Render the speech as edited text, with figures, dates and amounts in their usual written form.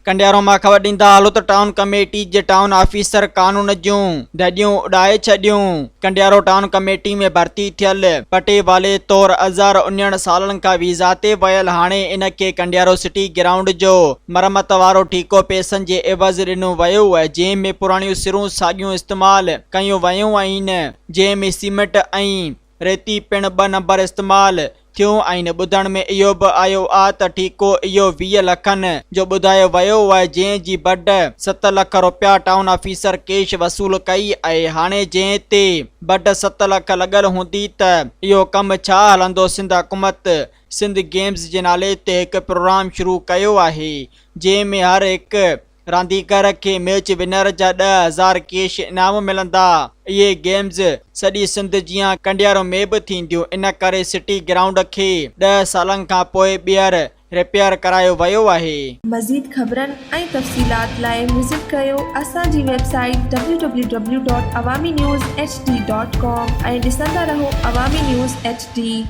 कंडियारो मां ख़बर ॾींदा हलो त टाउन कमेटी जे टाउन ऑफिसर कानून जूं धॾियूं उॾाए छॾियूं। कंडियारो टाउन कमेटी में भर्ती थियल पटे वाले तौर 19 सालनि खां वीज़ा ते वयल हाणे इन खे कंडियारो सिटी ग्राउंड जो मरम्मत वारो ठीको पैसनि जे एवज़ ॾिनो वियो आहे, जंहिं में पुराणियूं सिरूं साॻियूं इस्तेमाल कयूं वयूं आहिनि, जंहिं में सीमेंट ऐं रेती पिणु 2 नंबर इस्तेमाल थियो आहिनि। ॿुधण में इहो बि आयो आहे त ठीको इहो 20 लखनि जो ॿुधायो वियो आहे, जंहिं जी बड 7 लख रुपया टाउन ऑफिसर कैश वसूल कई आहे। हाणे जंहिं ते बड 7 लख लॻल हूंदी त इहो कमु छा हलंदो। सिंध हुकूमत सिंध गेम्स जे नाले ते हिकु प्रोग्राम शुरू कयो आहे, जंहिं में हर हिकु रांदीगर खे मैच विनर जा 10,000 कैश इनाम मिलंदा। इहे गेम्स सॼी सिंध जीअं कंडियारो में बि थींदियूं, इन करे सिटी ग्राउंड खे 10 सालनि खां पोइ ॿीहर रिपेयर करायो वियो आहे। मज़ीद ख़बरनि ऐं तफ़सीलात लाइ विज़िट कयो असांजी वेबसाइट www.awamiNewsHD.com ऐं ॾिसंदा रहो अवामी न्यूज़ HD।